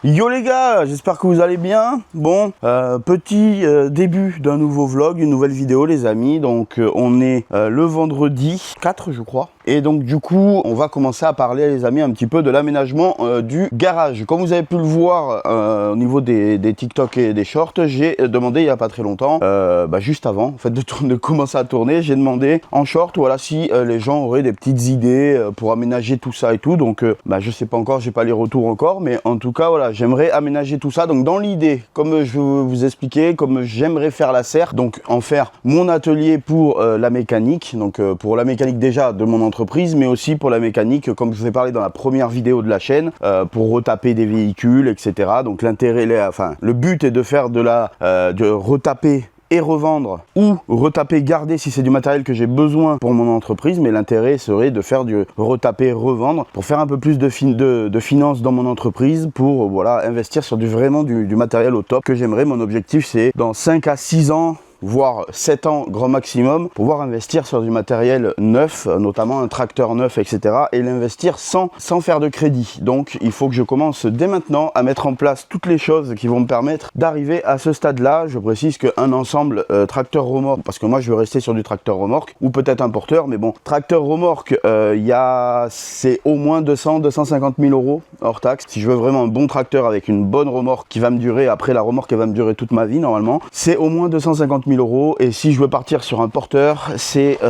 Yo les gars, j'espère que vous allez bien. Bon, petit début d'un nouveau vlog, une nouvelle vidéo les amis. Donc on est le vendredi 4 je crois. Et donc du coup, on va commencer à parler les amis un petit peu de l'aménagement du garage. Comme vous avez pu le voir au niveau des TikTok et des shorts, j'ai demandé il n'y a pas très longtemps, juste avant en fait de commencer à tourner, j'ai demandé en short voilà si les gens auraient des petites idées pour aménager tout ça et tout. Donc je sais pas encore, j'ai pas les retours encore, mais en tout cas voilà, j'aimerais aménager tout ça. Donc dans l'idée, comme je vous expliquais, comme j'aimerais faire la serre, donc en faire mon atelier pour la mécanique, donc pour la mécanique déjà de mon entreprise, mais aussi pour la mécanique, comme je vous ai parlé dans la première vidéo de la chaîne, pour retaper des véhicules, etc. Donc l'intérêt, le but est de faire de retaper et revendre, ou retaper, garder si c'est du matériel que j'ai besoin pour mon entreprise, mais l'intérêt serait de faire du retaper, revendre, pour faire un peu plus de finances dans mon entreprise, pour voilà, investir sur vraiment du matériel au top que j'aimerais. Mon objectif c'est dans 5 à 6 ans, voire 7 ans grand maximum, pouvoir investir sur du matériel neuf, notamment un tracteur neuf, etc. et l'investir sans faire de crédit. Donc il faut que je commence dès maintenant à mettre en place toutes les choses qui vont me permettre d'arriver à ce stade là. Je précise qu'un ensemble tracteur remorque, parce que moi je vais rester sur du tracteur remorque, ou peut-être un porteur, mais bon, tracteur remorque, c'est au moins 250 000 euros hors taxe. Si je veux vraiment un bon tracteur avec une bonne remorque qui va me durer, après la remorque elle va me durer toute ma vie normalement, c'est au moins 250 000 euros. Et si je veux partir sur un porteur, c'est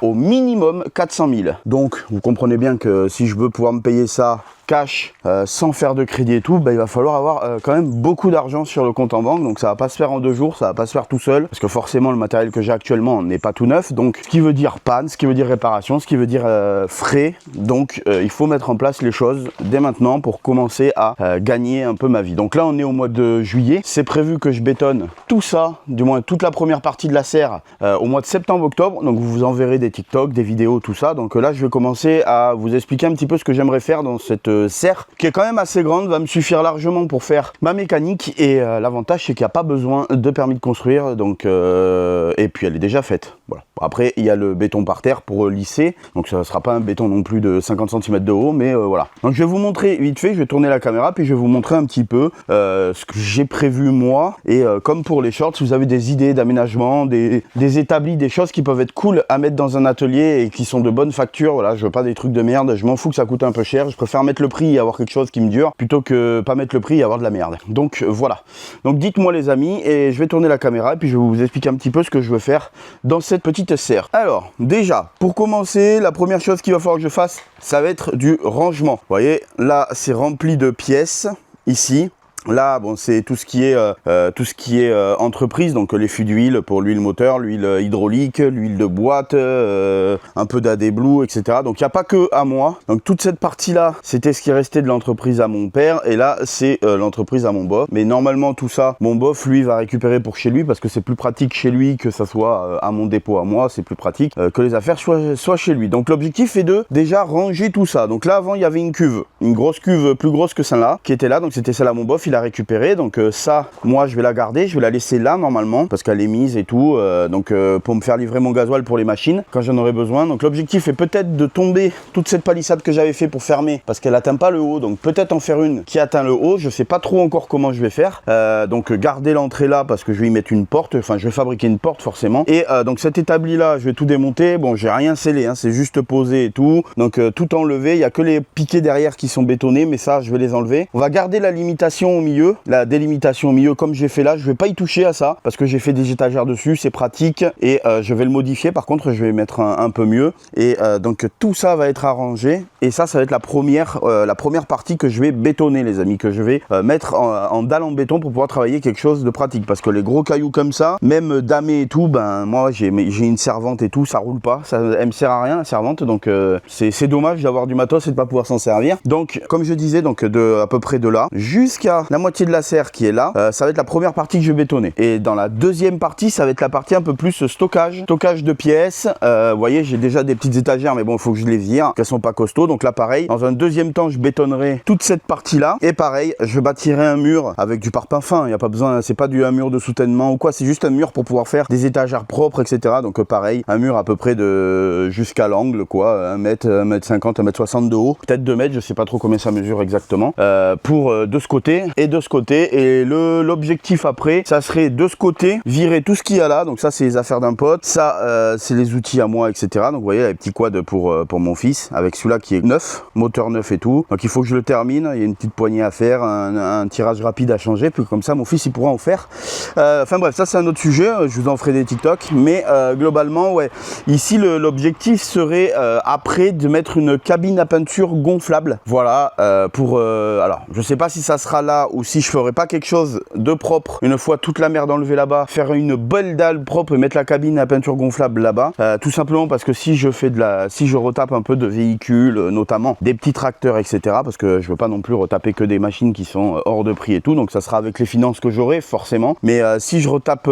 au minimum 400 000. Donc vous comprenez bien que si je veux pouvoir me payer ça cash, sans faire de crédit et tout, il va falloir avoir quand même beaucoup d'argent sur le compte en banque. Donc ça va pas se faire en 2 jours, ça va pas se faire tout seul, parce que forcément le matériel que j'ai actuellement n'est pas tout neuf, donc ce qui veut dire panne, ce qui veut dire réparation, ce qui veut dire frais. Donc il faut mettre en place les choses dès maintenant pour commencer à gagner un peu ma vie. Donc là on est au mois de juillet, c'est prévu que je bétonne tout ça, du moins toute la première partie de la serre au mois de septembre-octobre. Donc vous enverrez des TikTok, des vidéos, tout ça. Donc là je vais commencer à vous expliquer un petit peu ce que j'aimerais faire dans cette serre qui est quand même assez grande, va me suffire largement pour faire ma mécanique. Et l'avantage c'est qu'il n'y a pas besoin de permis de construire, donc et puis elle est déjà faite. Voilà. Après il y a le béton par terre pour lisser, donc ça ne sera pas un béton non plus de 50 cm de haut, mais voilà. Donc je vais vous montrer vite fait, je vais tourner la caméra puis je vais vous montrer un petit peu ce que j'ai prévu moi. Et comme pour les shorts, si vous avez des idées d'aménagement, des établis, des choses qui peuvent être cool à mettre dans un atelier et qui sont de bonne facture, voilà, je veux pas des trucs de merde, je m'en fous que ça coûte un peu cher, je préfère mettre le prix et avoir quelque chose qui me dure plutôt que pas mettre le prix et avoir de la merde. Donc voilà. Donc dites-moi les amis, et je vais tourner la caméra et puis je vais vous expliquer un petit peu ce que je veux faire dans cette petite serre. Alors déjà, pour commencer, la première chose qu'il va falloir que je fasse, ça va être du rangement. Vous voyez, là c'est rempli de pièces ici. Là, bon, c'est tout ce qui est entreprise, donc les fûts d'huile pour l'huile moteur, l'huile hydraulique, l'huile de boîte, un peu d'AD Blue, etc. Donc il n'y a pas que à moi. Donc toute cette partie-là, c'était ce qui restait de l'entreprise à mon père, et là c'est l'entreprise à mon boss. Mais normalement tout ça, mon boss lui va récupérer pour chez lui, parce que c'est plus pratique chez lui que ça soit à mon dépôt à moi. C'est plus pratique que les affaires soient chez lui. Donc l'objectif est de déjà ranger tout ça. Donc là avant il y avait une cuve, une grosse cuve plus grosse que celle-là, qui était là. Donc c'était celle à mon boss. Il a récupéré, donc ça moi je vais la garder, je vais la laisser là normalement parce qu'elle est mise et tout, pour me faire livrer mon gasoil pour les machines quand j'en aurai besoin. Donc l'objectif est peut-être de tomber toute cette palissade que j'avais fait pour fermer, parce qu'elle atteint pas le haut, donc peut-être en faire une qui atteint le haut. Je sais pas trop encore comment je vais faire, donc garder l'entrée là parce que je vais y mettre une porte, enfin je vais fabriquer une porte forcément. Et donc cet établi là je vais tout démonter. Bon, j'ai rien scellé, hein, c'est juste posé et tout, donc tout enlevé. Il y a que les piquets derrière qui sont bétonnés, mais ça je vais les enlever. On va garder la limitation au milieu, la délimitation au milieu comme j'ai fait là. Je vais pas y toucher à ça parce que j'ai fait des étagères dessus, c'est pratique, et je vais le modifier. Par contre je vais mettre un peu mieux, et donc tout ça va être arrangé, et ça va être la première partie que je vais bétonner les amis, que je vais mettre en dalle en béton pour pouvoir travailler quelque chose de pratique, parce que les gros cailloux comme ça, même damés et tout, moi j'ai une servante et tout, ça roule pas, elle me sert à rien la servante, donc c'est dommage d'avoir du matos et de pas pouvoir s'en servir. Donc comme je disais, donc à peu près de là jusqu'à la moitié de la serre qui est là, ça va être la première partie que je vais bétonner. Et dans la deuxième partie, ça va être la partie un peu plus stockage de pièces. Vous voyez, j'ai déjà des petites étagères, mais bon, il faut que je les vire, qu'elles sont pas costauds. Donc là, pareil, dans un deuxième temps, je bétonnerai toute cette partie-là. Et pareil, je bâtirai un mur avec du parpaing fin. Il n'y a pas besoin, c'est pas un mur de soutènement ou quoi, c'est juste un mur pour pouvoir faire des étagères propres, etc. Donc pareil, un mur à peu près de jusqu'à l'angle, quoi, 1 mètre, 1 mètre 50, 1 mètre 60 de haut, peut-être 2 mètres, je sais pas trop combien ça mesure exactement, pour de ce côté et de ce côté. Et l'objectif après, ça serait de ce côté, virer tout ce qu'il y a là. Donc ça, c'est les affaires d'un pote, ça, c'est les outils à moi, etc. Donc vous voyez, les petits quads pour mon fils, avec celui-là qui est neuf, moteur neuf et tout. Donc il faut que je le termine, il y a une petite poignée à faire, un tirage rapide à changer, puis comme ça, mon fils, il pourra en faire. Enfin bref, ça c'est un autre sujet, je vous en ferai des TikTok, mais globalement, ouais, ici l'objectif serait après de mettre une cabine à peinture gonflable, voilà, alors je sais pas si ça sera là ou si je ferai pas quelque chose de propre une fois toute la merde enlevée là-bas, faire une belle dalle propre et mettre la cabine à peinture gonflable là-bas, tout simplement parce que si je retape un peu de véhicules, notamment des petits tracteurs, etc., parce que je veux pas non plus retaper que des machines qui sont hors de prix et tout, donc ça sera avec les finances que j'aurai forcément, mais si je retape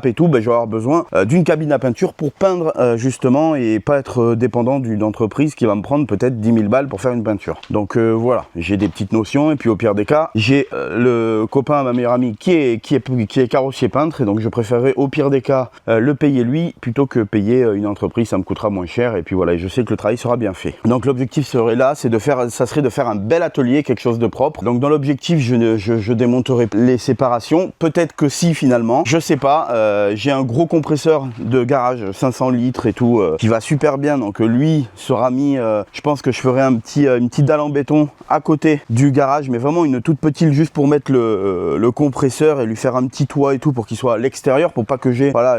et tout, ben, je vais avoir besoin d'une cabine à peinture pour peindre justement, et pas être dépendant d'une entreprise qui va me prendre peut-être 10 000 balles pour faire une peinture. Donc voilà, j'ai des petites notions, et puis au pire des cas, j'ai le copain à ma meilleure amie qui est carrossier peintre, et donc je préférerais au pire des cas le payer lui plutôt que payer une entreprise, ça me coûtera moins cher, et puis voilà, et je sais que le travail sera bien fait. Donc l'objectif serait là, ça serait de faire un bel atelier, quelque chose de propre. Donc dans l'objectif, je démonterai les séparations, peut-être que si finalement, je sais pas, j'ai un gros compresseur de garage 500 litres et tout qui va super bien, donc lui sera mis, je pense que je ferai une petite dalle en béton à côté du garage, mais vraiment une toute petite, juste pour mettre le compresseur et lui faire un petit toit et tout pour qu'il soit à l'extérieur, pour pas que j'ai voilà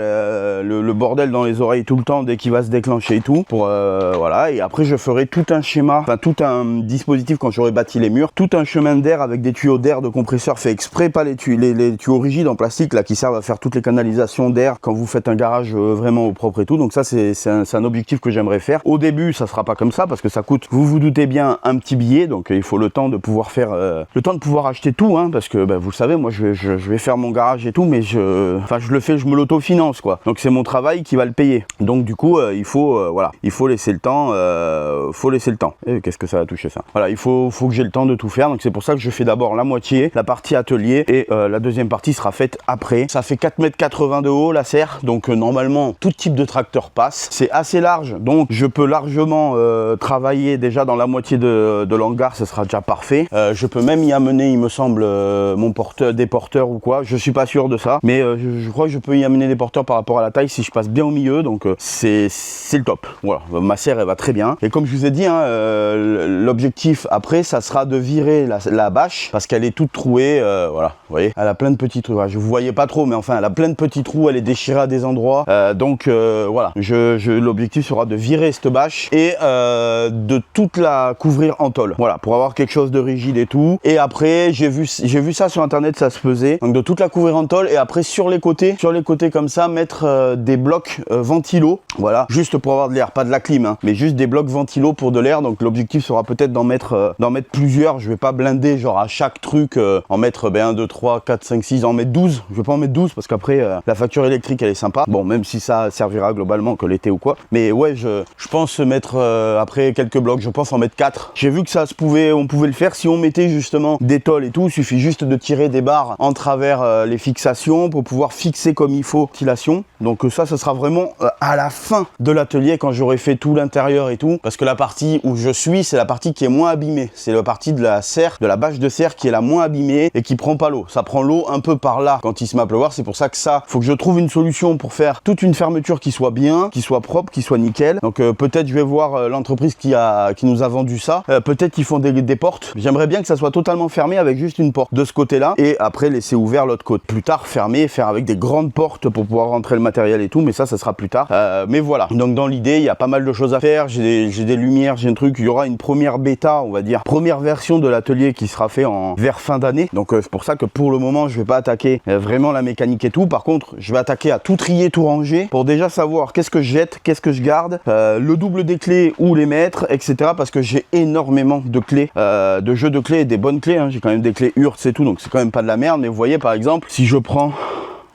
le bordel dans les oreilles tout le temps dès qu'il va se déclencher et tout, pour voilà. Et après je ferai tout un schéma, enfin tout un dispositif quand j'aurai bâti les murs, tout un chemin d'air avec des tuyaux d'air de compresseur fait exprès, pas les tuyaux rigides en plastique là qui servent à faire toutes les canalisations d'air quand vous faites un garage vraiment au propre et tout. Donc ça c'est un objectif que j'aimerais faire. Au début ça sera pas comme ça parce que ça coûte, vous vous doutez bien, un petit billet, donc il faut le temps de pouvoir faire le temps de pouvoir acheter tout, hein, parce que bah, vous le savez, moi je vais faire mon garage et tout, mais je le fais, je me l'autofinance quoi, donc c'est mon travail qui va le payer. Donc du coup il faut voilà, il faut laisser le temps, et qu'est-ce que ça va toucher ça, voilà, il faut que j'ai le temps de tout faire. Donc c'est pour ça que je fais d'abord la moitié, la partie atelier, et la deuxième partie sera faite après. Ça fait 4,80 m de haut la serre, donc normalement tout type de tracteur passe. C'est assez large, donc je peux largement travailler déjà dans la moitié de l'hangar, ce sera déjà parfait. Je peux même y amener, il me semble, des porteurs ou quoi, je suis pas sûr de ça, mais je crois que je peux y amener des porteurs par rapport à la taille si je passe bien au milieu, donc c'est le top. Voilà, ma serre elle va très bien, et comme je vous ai dit, hein, l'objectif après ça sera de virer la bâche parce qu'elle est toute trouée, voilà, vous voyez, elle a plein de petits trous, je vous voyais pas trop, mais enfin elle a plein de petits trous, elle est déchirée à des endroits, donc voilà, l'objectif sera de virer cette bâche et de toute la couvrir en tôle, voilà, pour avoir quelque chose de rigide et tout. Et après j'ai vu ça sur internet, ça se faisait, donc de toute la couvrir en tôle, et après sur les côtés comme ça mettre des blocs ventilo, voilà, juste pour avoir de l'air, pas de la clim, hein, mais juste des blocs ventilo pour de l'air. Donc l'objectif sera peut-être d'en mettre plusieurs, je vais pas blinder genre à chaque truc en mettre 1, 2, 3, 4, 5, 6, en mettre 12, je vais pas en mettre 12 parce qu'après la facture électrique elle est sympa, bon, même si ça servira globalement que l'été ou quoi, mais ouais, je pense mettre après quelques blocs, je pense en mettre 4. J'ai vu que on pouvait le faire si on mettait justement des tôles et tout, il suffit juste de tirer des barres en travers les fixations pour pouvoir fixer comme il faut ventilation. Donc ça sera vraiment à la fin de l'atelier quand j'aurai fait tout l'intérieur et tout, parce que la partie où je suis, c'est la partie qui est moins abîmée, c'est la partie de la serre, de la bâche de serre qui est la moins abîmée et qui prend pas l'eau. Ça prend l'eau un peu par là quand il se met à pleuvoir, c'est pour ça que faut que je trouve une solution pour faire toute une fermeture qui soit bien, qui soit propre, qui soit nickel. Donc peut-être je vais voir l'entreprise qui nous a vendu ça, peut-être qu'ils font des portes. J'aimerais bien que ça soit totalement fermé avec juste une porte de ce côté-là, et après laisser ouvert l'autre côté. Plus tard fermer, faire avec des grandes portes pour pouvoir rentrer le matériel et tout, mais ça sera plus tard. Mais voilà, donc dans l'idée, il y a pas mal de choses à faire. J'ai des lumières, j'ai un truc, il y aura une première bêta, on va dire, première version de l'atelier qui sera fait vers fin d'année. Donc c'est pour ça que pour le moment, je vais pas attaquer vraiment la mécanique et tout. Par contre, je vais attaquer à tout trier, tout ranger, pour déjà savoir qu'est-ce que je jette, qu'est-ce que je garde, le double des clés, où les mettre, etc. Parce que j'ai énormément de clés, de jeux de clés et des bonnes bonnes clés, hein. J'ai quand même des clés Hurts et tout, donc c'est quand même pas de la merde. Mais vous voyez, par exemple, si je prends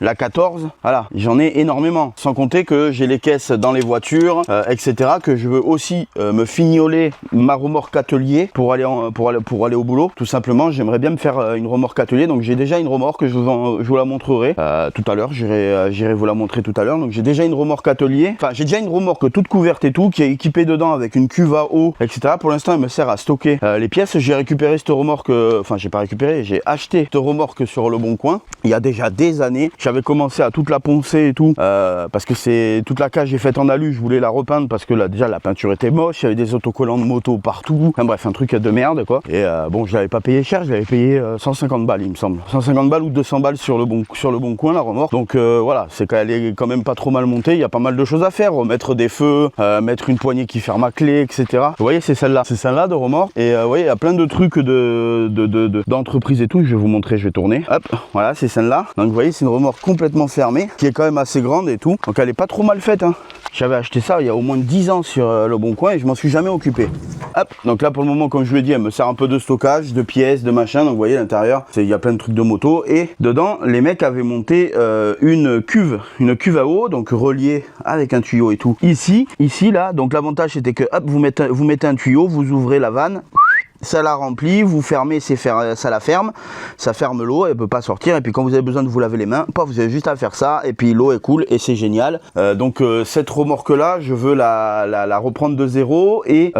la 14, voilà, j'en ai énormément. Sans compter que j'ai les caisses dans les voitures, etc. Que je veux aussi me fignoler ma remorque atelier pour aller au boulot. Tout simplement, j'aimerais bien me faire une remorque atelier. Donc j'ai déjà une remorque, je vous la montrerai tout à l'heure. J'irai vous la montrer tout à l'heure. Donc j'ai déjà une remorque atelier. Enfin, j'ai déjà une remorque toute couverte et tout, qui est équipée dedans avec une cuve à eau, etc. Pour l'instant, elle me sert à stocker les pièces. J'ai récupéré cette remorque, enfin j'ai pas récupéré, j'ai acheté cette remorque sur le Bon Coin il y a déjà des années. J'avais commencé à toute la poncer et tout, parce que c'est toute la cage est faite en alu. Je voulais la repeindre parce que là déjà la peinture était moche, il y avait des autocollants de moto partout. Enfin bref, un truc de merde quoi. Et bon, je l'avais pas payé cher, je l'avais payé 150 balles il me semble. 150 balles ou 200 balles sur le bon coin la remorque. Donc voilà, elle est quand même pas trop mal montée. Il y a pas mal de choses à faire, remettre des feux, mettre une poignée qui ferme à clé, etc. Vous voyez, c'est celle-là de remorque. Et vous voyez, il y a plein de trucs d'entreprise et tout. Je vais vous montrer, je vais tourner. Hop, voilà, c'est celle-là. Donc vous voyez, c'est une remorque complètement fermée, qui est quand même assez grande et tout. Donc elle est pas trop mal faite, hein. J'avais acheté ça il y a au moins 10 ans sur le Bon Coin et je m'en suis jamais occupé. Hop, donc là pour le moment, comme je vous l'ai dit, elle me sert un peu de stockage, de pièces, de machin. Donc vous voyez, à l'intérieur, il y a plein de trucs de moto. Et dedans, les mecs avaient monté une cuve à eau, donc reliée avec un tuyau et tout. Ici là, donc l'avantage c'était que hop, vous mettez un tuyau, vous ouvrez la vanne. Ça la remplit, vous fermez, ça la ferme, ça ferme l'eau, elle peut pas sortir. Et puis quand vous avez besoin de vous laver les mains, vous avez juste à faire ça et puis l'eau est cool et c'est génial. Donc cette remorque là, je veux la reprendre de zéro et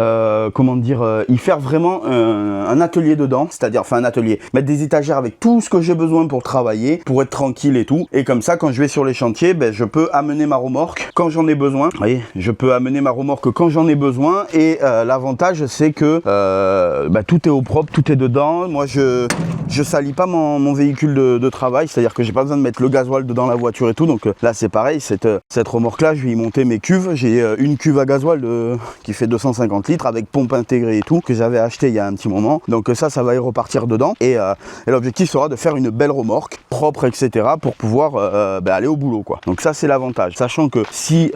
comment dire, y faire vraiment un atelier dedans, c'est-à-dire enfin un atelier, mettre des étagères avec tout ce que j'ai besoin pour travailler, pour être tranquille et tout. Et comme ça, quand je vais sur les chantiers, ben, je peux amener ma remorque quand j'en ai besoin. Vous voyez, je peux amener ma remorque quand j'en ai besoin. Et l'avantage c'est que bah, tout est au propre, tout est dedans. Moi je salis pas mon véhicule de travail, c'est-à-dire que j'ai pas besoin de mettre le gasoil dedans la voiture et tout. Donc là c'est pareil, cette remorque là je vais y monter mes cuves. J'ai une cuve à gasoil qui fait 250 litres avec pompe intégrée et tout, que j'avais acheté il y a un petit moment. Donc ça va y repartir dedans et l'objectif sera de faire une belle remorque propre, etc. pour pouvoir bah, aller au boulot quoi. Donc ça c'est l'avantage, sachant que si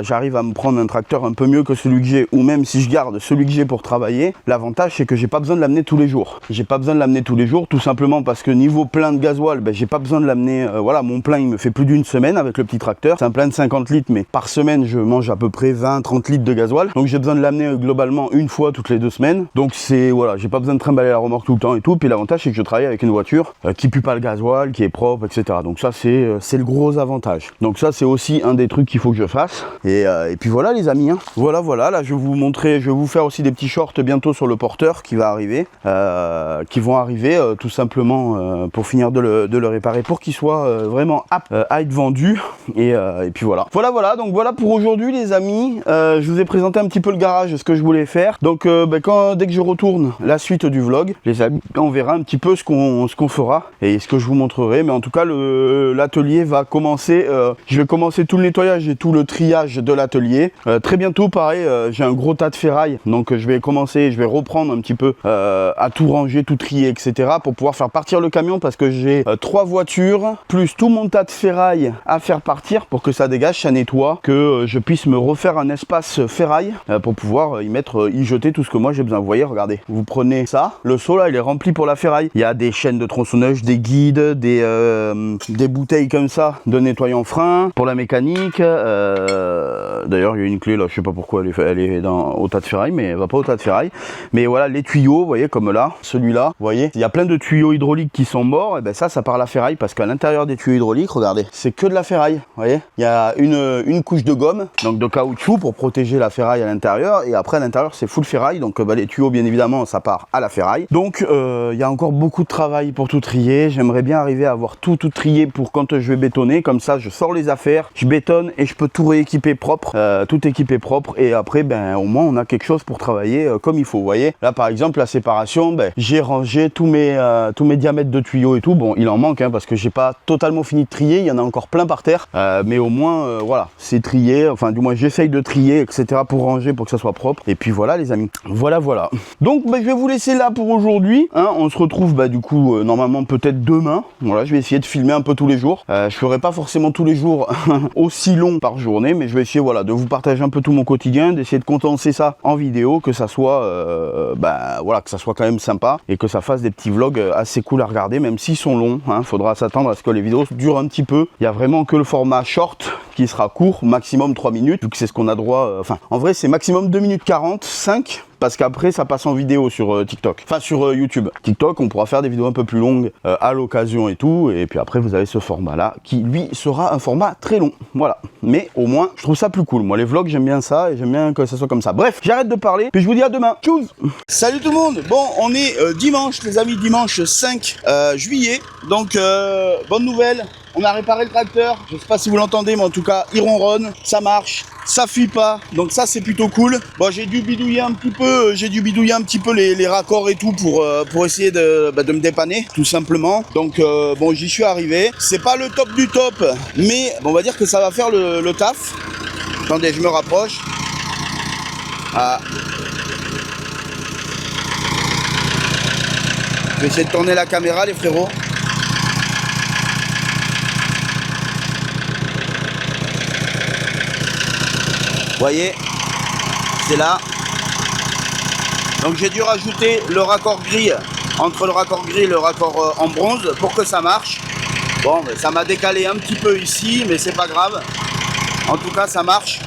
j'arrive à me prendre un tracteur un peu mieux que celui que j'ai, ou même si je garde celui que j'ai pour travailler, l'avantage c'est que j'ai pas besoin de l'amener tous les jours. J'ai pas besoin de l'amener tous les jours, tout simplement parce que niveau plein de gasoil, ben, j'ai pas besoin de l'amener. Voilà, mon plein il me fait plus d'une semaine avec le petit tracteur. C'est un plein de 50 litres, mais par semaine je mange à peu près 20-30 litres de gasoil. Donc j'ai besoin de l'amener globalement une fois toutes les 2 semaines. Donc c'est voilà, j'ai pas besoin de trimballer la remorque tout le temps et tout. Puis l'avantage c'est que je travaille avec une voiture qui pue pas le gasoil, qui est propre, etc. Donc ça c'est le gros avantage. Donc ça c'est aussi un des trucs qu'il faut que je fasse. Et puis voilà les amis, hein. Voilà, là je vais vous montrer, je vais vous faire aussi des petits shorts bientôt sur le porteur qui va arriver, qui vont arriver tout simplement pour finir de le réparer, pour qu'il soit vraiment apte à être vendu. Et puis voilà. Donc voilà pour aujourd'hui les amis. Je vous ai présenté un petit peu le garage, ce que je voulais faire. Donc dès que je retourne la suite du vlog, les amis, on verra un petit peu ce qu'on fera et ce que je vous montrerai. Mais en tout cas l'atelier va commencer. Je vais commencer tout le nettoyage et tout le triage de l'atelier. Très bientôt pareil, j'ai un gros tas de ferraille. Donc je vais reprendre un petit peu à tout ranger, tout trier, etc. pour pouvoir faire partir le camion, parce que j'ai 3 voitures plus tout mon tas de ferraille à faire partir pour que ça dégage, ça nettoie, que je puisse me refaire un espace ferraille pour pouvoir y jeter tout ce que moi j'ai besoin. Vous voyez, regardez, vous prenez ça, le seau là il est rempli pour la ferraille. Il y a des chaînes de tronçonnage, des guides, des bouteilles comme ça de nettoyant frein pour la mécanique. D'ailleurs il y a une clé là, je sais pas pourquoi elle est au tas de ferraille, mais elle va pas au tas de ferraille. Mais voilà, les tuyaux, vous voyez, comme là, celui-là, vous voyez, il y a plein de tuyaux hydrauliques qui sont morts. Et ben ça part à la ferraille, parce qu'à l'intérieur des tuyaux hydrauliques, regardez, c'est que de la ferraille. Vous voyez, il y a une couche de gomme, donc de caoutchouc pour protéger la ferraille à l'intérieur. Et après à l'intérieur c'est full ferraille, donc les tuyaux bien évidemment ça part à la ferraille. Donc il y a encore beaucoup de travail pour tout trier. J'aimerais bien arriver à avoir tout trié pour quand je vais bétonner. Comme ça je sors les affaires, je bétonne et je peux tout rééquiper propre, tout équipé propre. Et après au moins on a quelque chose pour travailler comme il faut. Vous voyez, là par exemple la séparation, j'ai rangé tous mes diamètres de tuyaux et tout. Bon, il en manque parce que j'ai pas totalement fini de trier, il y en a encore plein par terre, mais au moins voilà, c'est trié, enfin du moins j'essaye de trier, etc. pour ranger, pour que ça soit propre. Et puis voilà les amis, voilà. Donc je vais vous laisser là pour aujourd'hui, hein. On se retrouve du coup normalement peut-être demain. Voilà, je vais essayer de filmer un peu tous les jours. Je ferai pas forcément tous les jours aussi long par journée, mais je vais essayer de vous partager un peu tout mon quotidien, d'essayer de condenser ça en vidéo, que ça soit bah voilà, que ça soit quand même sympa et que ça fasse des petits vlogs assez cool à regarder, même s'ils sont longs, hein. Faudra s'attendre à ce que les vidéos durent un petit peu. Il y a vraiment que le format short qui sera court, maximum 3 minutes, vu que c'est ce qu'on a droit, enfin en vrai c'est maximum 2 minutes 40, 5, parce qu'après ça passe en vidéo sur TikTok, enfin sur YouTube. TikTok, on pourra faire des vidéos un peu plus longues à l'occasion et tout, et puis après vous avez ce format là qui lui sera un format très long, voilà. Mais au moins je trouve ça plus cool. Moi les vlogs j'aime bien ça et j'aime bien que ça soit comme ça. Bref, j'arrête de parler, puis je vous dis à demain. Tchuss. Salut tout le monde. Bon, on est dimanche les amis, dimanche 5 juillet, donc bonne nouvelle. On a réparé le tracteur, je sais pas si vous l'entendez, mais en tout cas, il ronronne, ça marche, ça fuit pas, donc ça c'est plutôt cool. Bon, j'ai dû bidouiller un petit peu, les raccords et tout pour essayer de me dépanner, tout simplement. Donc bon, j'y suis arrivé. C'est pas le top du top, mais bon, on va dire que ça va faire le taf. Attendez, je me rapproche. Ah. Je vais essayer de tourner la caméra, les frérots. Vous voyez, c'est là. Donc j'ai dû rajouter le raccord gris, entre le raccord gris et le raccord en bronze pour que ça marche. Bon, ça m'a décalé un petit peu ici, mais c'est pas grave. En tout cas, ça marche.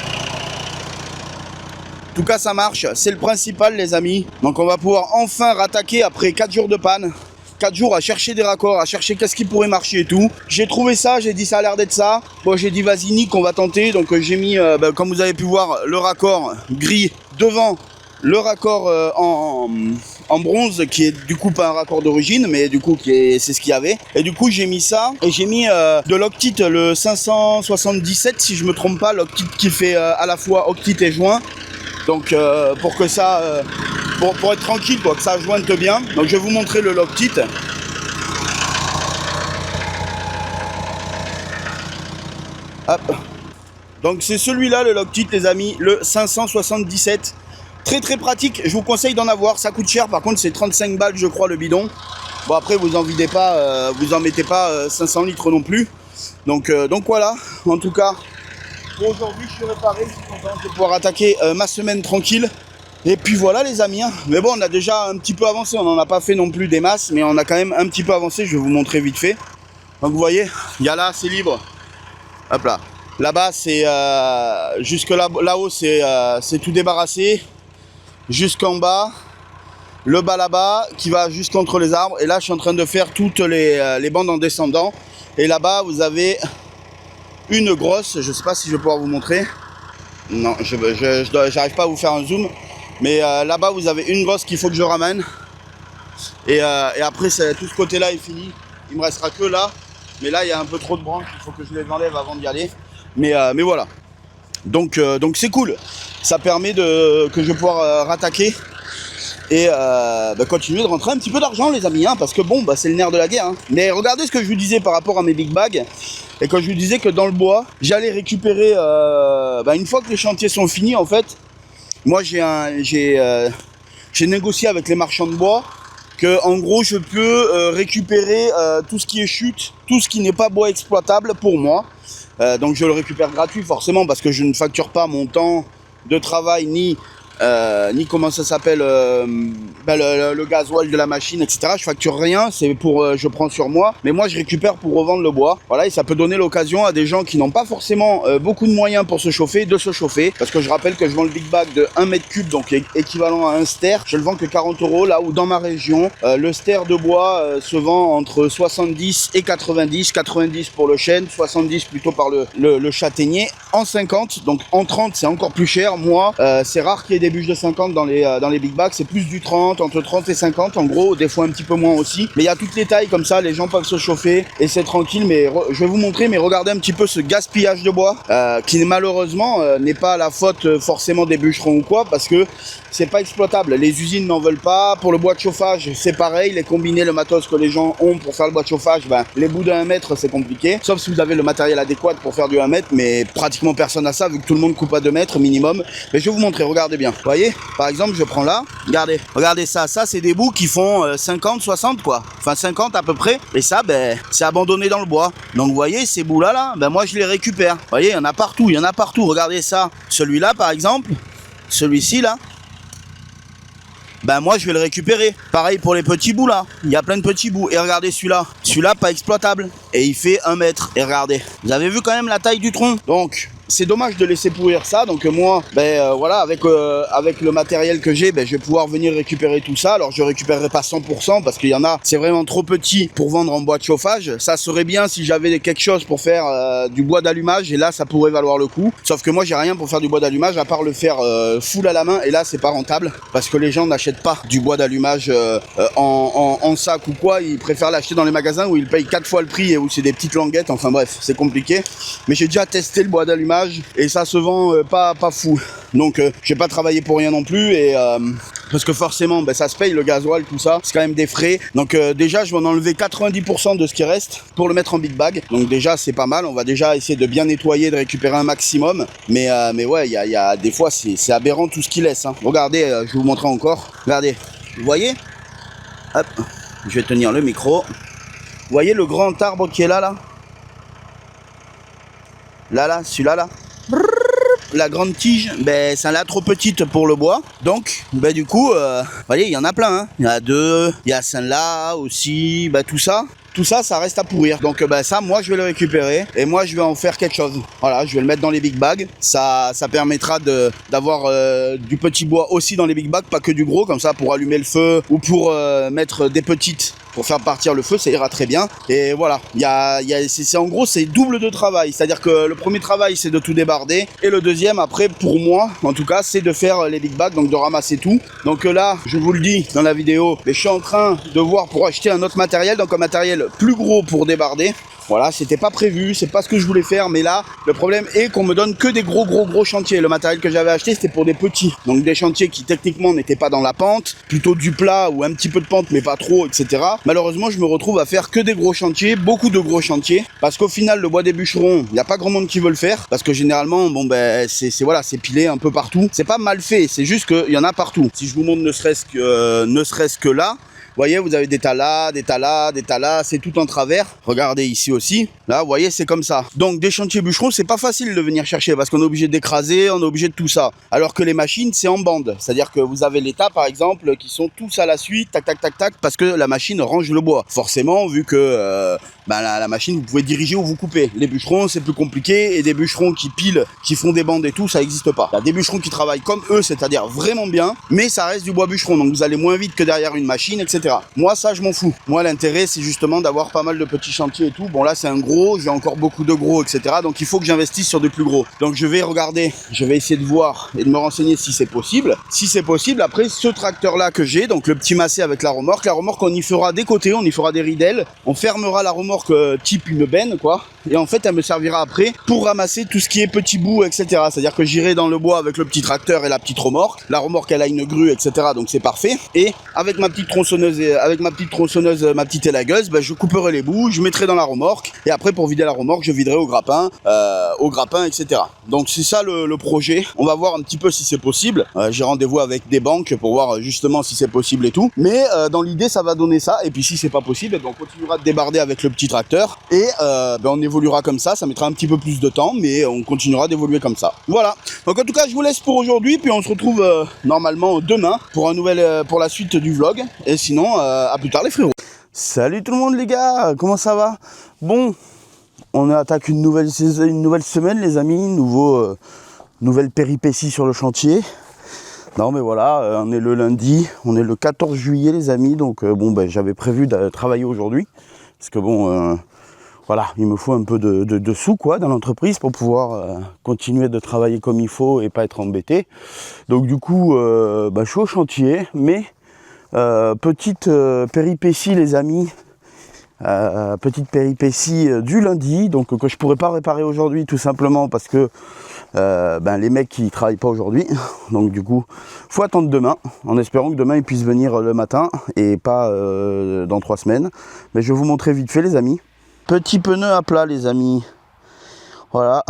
En tout cas, ça marche. C'est le principal, les amis. Donc on va pouvoir enfin rattaquer après 4 jours de panne. 4 jours à chercher des raccords, à chercher qu'est-ce qui pourrait marcher et tout. J'ai trouvé ça, j'ai dit ça a l'air d'être ça. Bon, j'ai dit vas-y Nick, on va tenter. Donc j'ai mis, comme vous avez pu voir, le raccord gris devant le raccord en bronze, qui est du coup pas un raccord d'origine, mais du coup c'est ce qu'il y avait. Et du coup j'ai mis ça, et j'ai mis de l'octite, le 577 si je me trompe pas, l'octite qui fait à la fois octite et joint. Donc pour que ça... Pour être tranquille, quoi, que ça jointe bien. Donc je vais vous montrer le Loctite. Hop. Donc c'est celui-là le Loctite les amis, le 577. Très très pratique, je vous conseille d'en avoir, ça coûte cher, par contre c'est 35 balles je crois le bidon. Bon après vous en videz pas, vous en mettez pas 500 litres non plus. Donc voilà, en tout cas, pour aujourd'hui je suis réparé, je suis content de pouvoir attaquer ma semaine tranquille. Et puis voilà les amis, hein. Mais bon on a déjà un petit peu avancé, on n'en a pas fait non plus des masses, mais on a quand même un petit peu avancé, je vais vous montrer vite fait. Donc vous voyez, il y a là c'est libre, hop là, là-bas c'est jusque là-haut c'est tout débarrassé, jusqu'en bas, le bas là-bas qui va jusqu'entre les arbres, et là je suis en train de faire toutes les bandes en descendant, et là-bas vous avez une grosse, je sais pas si je vais pouvoir vous montrer, non j'arrive pas à vous faire un zoom. Mais là-bas, vous avez une grosse qu'il faut que je ramène. Et après, tout ce côté-là est fini. Il me restera que là. Mais là, il y a un peu trop de branches. Il faut que je les enlève avant d'y aller. Mais voilà. Donc c'est cool. Ça permet que je vais pouvoir rattaquer. Et continuer de rentrer un petit peu d'argent, les amis. Hein, parce que bon, c'est le nerf de la guerre. Hein. Mais regardez ce que je vous disais par rapport à mes big bags. Et quand je vous disais que dans le bois, j'allais récupérer... une fois que les chantiers sont finis, en fait... Moi j'ai négocié avec les marchands de bois que en gros je peux récupérer tout ce qui est chute, tout ce qui n'est pas bois exploitable pour moi. Donc je le récupère gratuit forcément parce que je ne facture pas mon temps de travail ni comment ça s'appelle le gasoil de la machine, etc. Je facture rien, c'est pour je prends sur moi, mais moi je récupère pour revendre le bois. Voilà, et ça peut donner l'occasion à des gens qui n'ont pas forcément beaucoup de moyens pour se chauffer, de se chauffer, parce que je rappelle que je vends le big bag de 1 mètre cube, donc équivalent à un ster, je le vends que 40 €, là où dans ma région le ster de bois se vend entre 70 et 90 pour le chêne, 70 plutôt par le châtaignier, en 50, donc en 30 c'est encore plus cher. Moi c'est rare qu'il y ait des bûches de 50 dans les big bags, c'est plus du 30, entre 30 et 50 en gros, des fois un petit peu moins aussi, mais il y a toutes les tailles comme ça, les gens peuvent se chauffer et c'est tranquille. Mais je vais vous montrer, mais regardez un petit peu ce gaspillage de bois qui malheureusement n'est pas la faute forcément des bûcherons ou quoi, parce que c'est pas exploitable, les usines n'en veulent pas. Pour le bois de chauffage c'est pareil, les combinés, le matos que les gens ont pour faire le bois de chauffage, les bouts de 1 mètre c'est compliqué, sauf si vous avez le matériel adéquat pour faire du 1 mètre, mais pratiquement personne n'a ça vu que tout le monde coupe à 2 mètres minimum. Mais je vais vous montrer, regardez bien, vous voyez, par exemple je prends là, regardez ça c'est des bouts qui font 50, 60 quoi, enfin 50 à peu près, et ça c'est abandonné dans le bois. Donc vous voyez ces bouts là, moi je les récupère, vous voyez, il y en a partout, regardez ça, celui-là par exemple, celui-ci là, ben moi je vais le récupérer. Pareil pour les petits bouts là, il y a plein de petits bouts. Et regardez celui-là pas exploitable. Et il fait 1 mètre. Et regardez, vous avez vu quand même la taille du tronc. Donc c'est dommage de laisser pourrir ça. Donc moi, voilà, avec le matériel que j'ai, je vais pouvoir venir récupérer tout ça. Alors je récupérerai pas 100% parce qu'il y en a, c'est vraiment trop petit pour vendre en bois de chauffage. Ça serait bien si j'avais quelque chose pour faire du bois d'allumage, et là ça pourrait valoir le coup. Sauf que moi j'ai rien pour faire du bois d'allumage à part le faire full à la main, et là c'est pas rentable parce que les gens n'achètent pas du bois d'allumage en sac ou quoi. Ils préfèrent l'acheter dans les magasins où ils payent 4 fois le prix et où c'est des petites languettes. Enfin bref, c'est compliqué. Mais j'ai déjà testé le bois d'allumage et ça se vend pas fou. Donc j'ai pas travaillé pour rien non plus, et parce que forcément ça se paye, le gasoil, tout ça, c'est quand même des frais. Donc déjà je vais en enlever 90% de ce qui reste pour le mettre en big bag. Donc déjà c'est pas mal, on va déjà essayer de bien nettoyer, de récupérer un maximum. Mais ouais, il y a des fois c'est aberrant tout ce qu'il laisse, hein. Regardez, je vais vous montrer encore. Regardez, vous voyez? Hop, je vais tenir le micro. Vous voyez le grand arbre qui est là? Là, celui-là là. La grande tige, ça l'a trop petite pour le bois. Donc, du coup, vous voyez, il y en a plein, hein. Il y en a 2, il y a celle-là aussi, tout ça. Tout ça, ça reste à pourrir. Donc ça, moi, je vais le récupérer et moi, je vais en faire quelque chose. Voilà, je vais le mettre dans les big bags. Ça permettra d'avoir du petit bois aussi dans les big bags, pas que du gros, comme ça, pour allumer le feu ou pour mettre des petites pour faire partir le feu, ça ira très bien. Et voilà, en gros, c'est double de travail. C'est-à-dire que le premier travail, c'est de tout débarder, et le deuxième, après, pour moi, en tout cas, c'est de faire les big bags, donc de ramasser tout. Donc là, je vous le dis dans la vidéo, mais je suis en train de voir pour acheter un autre matériel, donc un matériel plus gros pour débarder. Voilà, c'était pas prévu, c'est pas ce que je voulais faire, mais là, le problème est qu'on me donne que des gros chantiers. Le matériel que j'avais acheté, c'était pour des petits. Donc des chantiers qui techniquement n'étaient pas dans la pente, plutôt du plat ou un petit peu de pente, mais pas trop, etc. Malheureusement, je me retrouve à faire que des gros chantiers, beaucoup de gros chantiers, parce qu'au final, le bois des bûcherons, il n'y a pas grand monde qui veut le faire, parce que généralement, c'est pilé un peu partout. C'est pas mal fait, c'est juste qu'il y en a partout. Si je vous montre ne serait-ce que là, vous voyez, vous avez des tas là, c'est tout en travers. Regardez ici aussi. Là, vous voyez, c'est comme ça. Donc, des chantiers bûcherons, c'est pas facile de venir chercher parce qu'on est obligé d'écraser, on est obligé de tout ça. Alors que les machines, c'est en bande. C'est-à-dire que vous avez les tas, par exemple, qui sont tous à la suite, tac, parce que la machine range le bois. Forcément, vu que la machine, vous pouvez diriger ou vous couper. Les bûcherons, c'est plus compliqué, et des bûcherons qui pilent, qui font des bandes et tout, ça n'existe pas. Il y a des bûcherons qui travaillent comme eux, c'est-à-dire vraiment bien, mais ça reste du bois bûcheron, donc vous allez moins vite que derrière une machine, etc. Moi, ça, je m'en fous. Moi, l'intérêt, c'est justement d'avoir pas mal de petits chantiers et tout. Bon, là, c'est un gros, j'ai encore beaucoup de gros, etc. Donc, il faut que j'investisse sur des plus gros. Donc, je vais regarder, je vais essayer de voir et de me renseigner si c'est possible. Si c'est possible, après, ce tracteur-là que j'ai, donc le petit Massey avec la remorque, on y fera des côtés, on y fera des ridelles, on fermera la remorque type une benne, quoi. Et en fait, elle me servira après pour ramasser tout ce qui est petits bouts, etc. C'est-à-dire que j'irai dans le bois avec le petit tracteur et la petite remorque. La remorque, elle a une grue, etc. Donc, c'est parfait. Et avec ma petite tronçonneuse, ma petite élagueuse, je couperai les bouts, je mettrai dans la remorque, et après pour vider la remorque, je viderai au grappin, etc. Donc c'est ça le projet. On va voir un petit peu si c'est possible. J'ai rendez-vous avec des banques pour voir justement si c'est possible et tout. Mais dans l'idée, ça va donner ça. Et puis si c'est pas possible, on continuera de débarder avec le petit tracteur, et on évoluera comme ça. Ça mettra un petit peu plus de temps, mais on continuera d'évoluer comme ça. Voilà. Donc en tout cas, je vous laisse pour aujourd'hui, puis on se retrouve normalement demain pour pour la suite du vlog. Et sinon, à plus tard les frérots. Salut tout le monde les gars, comment ça va? Bon, on attaque une nouvelle semaine les amis, nouvelle péripétie sur le chantier. Non mais voilà, on est le lundi, on est le 14 juillet les amis, donc j'avais prévu de travailler aujourd'hui, parce que voilà, il me faut un peu de sous quoi dans l'entreprise pour pouvoir continuer de travailler comme il faut et pas être embêté. Donc du coup, je suis au chantier, mais petite péripétie les amis, petite péripétie du lundi, donc que je pourrais pas réparer aujourd'hui tout simplement parce que les mecs qui travaillent pas aujourd'hui, donc du coup faut attendre demain, en espérant que demain ils puissent venir le matin et pas dans 3 semaines. Mais je vais vous montrer vite fait les amis. Petit pneu à plat les amis, voilà.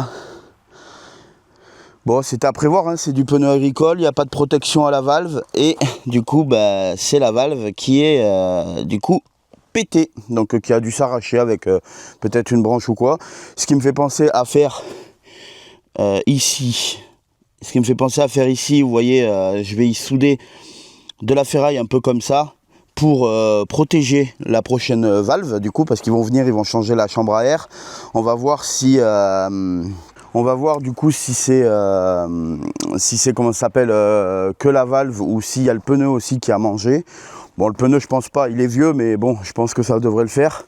Bon, c'était à prévoir, hein, c'est du pneu agricole, il n'y a pas de protection à la valve, et du coup, c'est la valve qui est, pétée, donc qui a dû s'arracher avec peut-être une branche ou quoi. Ce qui me fait penser à faire ici, vous voyez, je vais y souder de la ferraille un peu comme ça pour protéger la prochaine valve du coup, parce qu'ils vont venir, ils vont changer la chambre à air. On va voir si on va voir du coup si c'est comment ça s'appelle, que la valve, ou s'il y a le pneu aussi qui a mangé. Bon, le pneu je pense pas, il est vieux, mais bon, je pense que ça devrait le faire.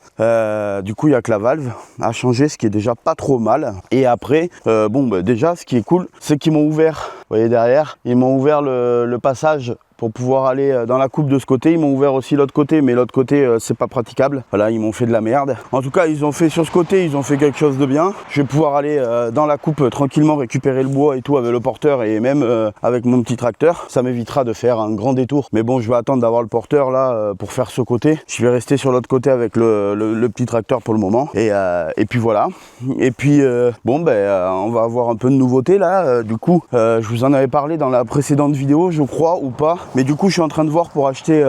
Du coup il n'y a que la valve à changer, ce qui est déjà pas trop mal. Et après bon bah, déjà ce qui est cool, c'est qu'ils m'ont ouvert, vous voyez derrière, ils m'ont ouvert le passage pour pouvoir aller dans la coupe de ce côté. Ils m'ont ouvert aussi l'autre côté, mais l'autre côté c'est pas praticable. Voilà, ils m'ont fait de la merde. En tout cas, ils ont fait sur ce côté, ils ont fait quelque chose de bien. Je vais pouvoir aller dans la coupe tranquillement récupérer le bois et tout avec le porteur, et même avec mon petit tracteur. Ça m'évitera de faire un grand détour. Mais bon, je vais attendre d'avoir le porteur là pour faire ce côté. Je vais rester sur l'autre côté avec le petit tracteur pour le moment. Et puis voilà. Et puis bon ben on va avoir un peu de nouveauté là. Du coup, je vous en avais parlé dans la précédente vidéo, je crois, ou pas. Mais du coup, je suis en train de voir pour acheter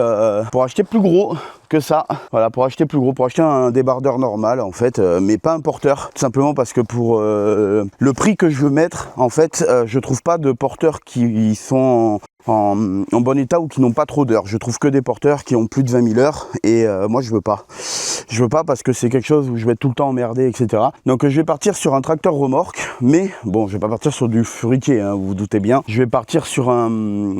plus gros que ça. Voilà, pour acheter plus gros, pour acheter un débardeur normal en fait, mais pas un porteur. Tout simplement parce que pour le prix que je veux mettre, en fait, je trouve pas de porteurs qui sont en bon état ou qui n'ont pas trop d'heures. Je trouve que des porteurs qui ont plus de 20 000 heures, et moi je veux pas. Je veux pas parce que c'est quelque chose où je vais être tout le temps emmerdé, etc. Donc je vais partir sur un tracteur remorque, mais bon, je vais pas partir sur du friquet, hein, vous vous doutez bien. Je vais partir sur un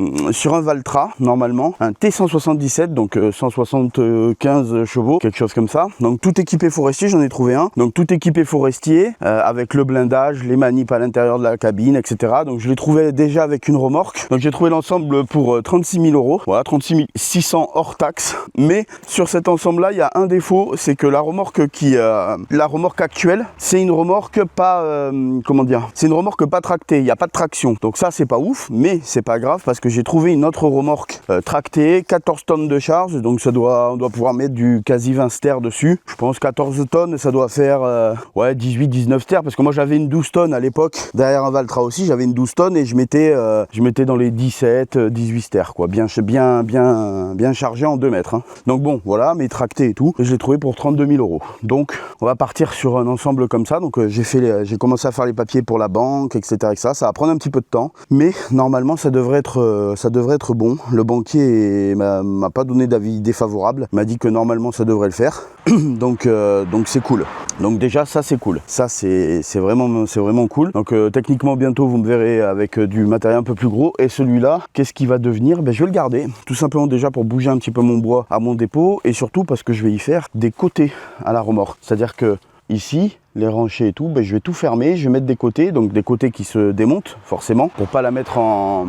Valtra, normalement, un T177, donc 175 chevaux, quelque chose comme ça. Donc tout équipé forestier, j'en ai trouvé un. Donc tout équipé forestier, avec le blindage, les manips à l'intérieur de la cabine, etc. Donc je l'ai trouvé déjà avec une remorque. Donc j'ai trouvé l'ensemble pour 36 000 euros. Voilà, 36 600 hors taxe. Mais sur cet ensemble-là, il y a un défaut, c'est que la remorque actuelle, c'est une remorque pas, comment dire, c'est une remorque pas tractée, il n'y a pas de traction. Donc ça, c'est pas ouf, mais c'est pas grave parce que j'ai trouvé une autre remorque tractée, 14 tonnes de charge, donc on doit pouvoir mettre du quasi 20 stères dessus. Je pense 14 tonnes, ça doit faire ouais, 18-19 stères, parce que moi j'avais une 12 tonnes à l'époque, derrière un Valtra aussi, j'avais une 12 tonnes et je mettais dans les 17-18 stères, quoi, bien chargé en 2 mètres. Hein. Donc bon, voilà, mais tracté et tout, et je l'ai trouvé pour 32 000 euros. Donc on va partir sur un ensemble comme ça. Donc j'ai commencé à faire les papiers pour la banque, etc., etc. Ça va prendre un petit peu de temps, mais normalement ça devrait être bon. Le banquier m'a pas donné d'avis défavorable, m'a dit que normalement ça devrait le faire. donc c'est cool. Donc déjà ça c'est cool. Ça c'est vraiment cool. Donc techniquement bientôt vous me verrez avec du matériel un peu plus gros. Et celui-là, qu'est-ce qu'il va devenir? Ben, je vais le garder. Tout simplement déjà pour bouger un petit peu mon bois à mon dépôt, et surtout parce que je vais y faire des côtés à la remorque. C'est-à-dire que ici, les ranchers et tout, ben, je vais tout fermer, je vais mettre des côtés, donc des côtés qui se démontent forcément, pour pas la mettre en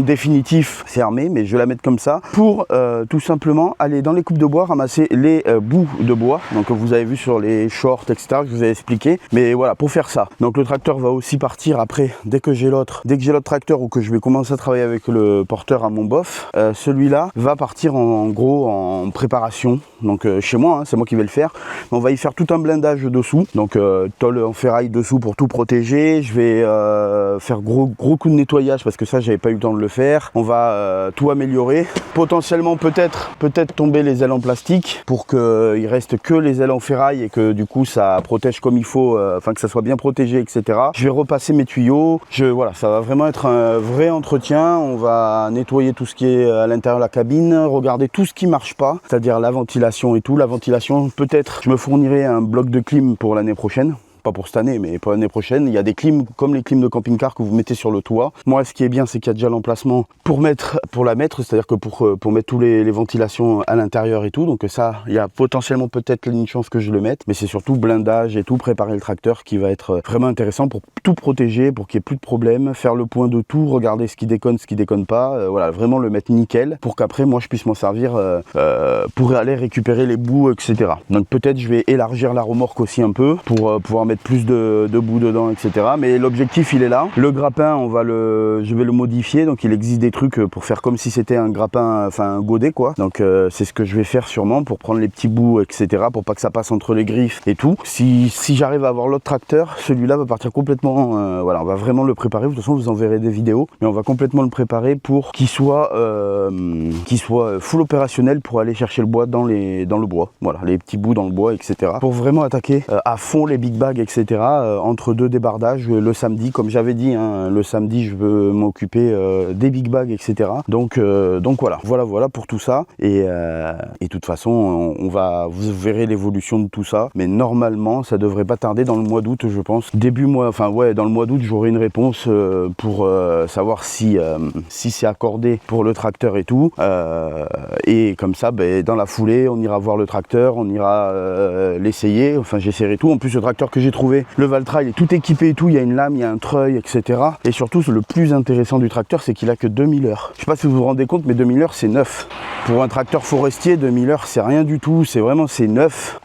définitif fermé, mais je vais la mettre comme ça pour tout simplement aller dans les coupes de bois, ramasser les bouts de bois, donc vous avez vu sur les shorts, etc., que je vous ai expliqué. Mais voilà, pour faire ça, donc le tracteur va aussi partir après, dès que j'ai l'autre tracteur, ou que je vais commencer à travailler avec le porteur à mon bof, celui-là va partir en gros en préparation, donc chez moi, hein, c'est moi qui vais le faire. On va y faire tout un blindage dessous. Donc tôle en ferraille dessous pour tout protéger. Je vais faire gros coup de nettoyage parce que ça j'avais pas eu le temps de le faire. On va tout améliorer. Potentiellement peut-être tomber les ailes en plastique pour qu'il reste que les ailes en ferraille et que du coup ça protège comme il faut, enfin que ça soit bien protégé, etc. Je vais repasser mes tuyaux. Voilà, ça va vraiment être un vrai entretien. On va nettoyer tout ce qui est à l'intérieur de la cabine, regarder tout ce qui marche pas, c'est-à-dire la ventilation et tout. La ventilation, peut-être je me fournirai un bloc de clim pour l'année prochaine. Pas pour cette année, mais pour l'année prochaine. Il y a des clims comme les clims de camping-car que vous mettez sur le toit. Moi, ce qui est bien, c'est qu'il y a déjà l'emplacement pour la mettre, c'est-à-dire que pour mettre tous les ventilations à l'intérieur et tout. Donc ça, il y a potentiellement peut-être une chance que je le mette, mais c'est surtout blindage et tout, préparer le tracteur qui va être vraiment intéressant pour tout protéger, pour qu'il n'y ait plus de problème, faire le point de tout, regarder ce qui déconne pas, voilà, vraiment le mettre nickel pour qu'après moi je puisse m'en servir pour aller récupérer les bouts, etc. Donc peut-être je vais élargir la remorque aussi un peu pour pouvoir mettre plus de bouts dedans, etc. Mais l'objectif il est là. Le grappin, je vais le modifier, donc il existe des trucs pour faire comme si c'était un grappin, enfin un godet quoi. Donc c'est ce que je vais faire sûrement pour prendre les petits bouts, etc. pour pas que ça passe entre les griffes et tout. Si j'arrive à avoir l'autre tracteur, celui-là va partir complètement, voilà, on va vraiment le préparer. De toute façon vous en verrez des vidéos, mais on va complètement le préparer pour qu'il soit full opérationnel pour aller chercher le bois dans le bois. Voilà, les petits bouts dans le bois, etc. Pour vraiment attaquer à fond les big bags, etc. Entre deux débardages le samedi, comme j'avais dit, hein, le samedi je veux m'occuper des big bags, etc. Donc voilà pour tout ça. Et de toute façon, vous verrez l'évolution de tout ça. Mais normalement, ça devrait pas tarder dans le mois d'août, je pense. Début mois, enfin ouais, dans le mois d'août, j'aurai une réponse pour savoir si c'est accordé pour le tracteur et tout. Et comme ça, ben, dans la foulée, on ira voir le tracteur, on ira l'essayer. Enfin, j'essaierai tout. En plus, le tracteur que j'ai trouvé, le Valtra, il est tout équipé et tout. Il y a une lame, il y a un treuil, etc. Et surtout, le plus intéressant du tracteur, c'est qu'il a que 2000 heures. Je sais pas si vous vous rendez compte, mais 2000 heures, c'est neuf. Pour un tracteur forestier, 2000 heures, c'est rien du tout. C'est vraiment, c'est neuf.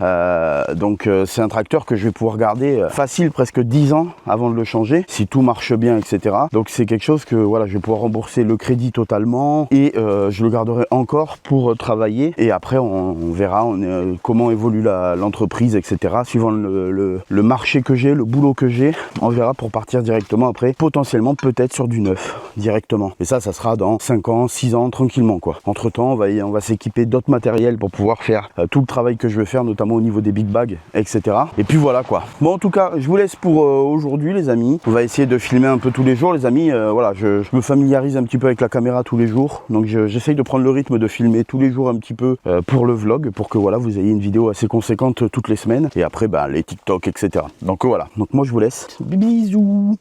Donc, c'est un tracteur que je vais pouvoir garder facile, presque 10 ans avant de le changer, si tout marche bien, etc. Donc, c'est quelque chose que, voilà, je vais pouvoir rembourser le crédit totalement et je le garderai encore pour travailler. Et après, on verra comment évolue l'entreprise, etc. Suivant le marché que j'ai, le boulot que j'ai, on verra pour partir directement après, potentiellement peut-être sur du neuf directement. Et ça sera dans 5 ans, 6 ans, tranquillement quoi. Entre temps, on va s'équiper d'autres matériels pour pouvoir faire tout le travail que je veux faire, notamment au niveau des big bags, etc. Et puis voilà quoi. Bon, en tout cas, je vous laisse pour aujourd'hui les amis. On va essayer de filmer un peu tous les jours les amis. Voilà, je me familiarise un petit peu avec la caméra tous les jours. Donc j'essaye de prendre le rythme de filmer tous les jours un petit peu pour le vlog, pour que voilà, vous ayez une vidéo assez conséquente toutes les semaines. Et après, les TikTok, etc. Donc voilà. Donc moi je vous laisse. Bisous.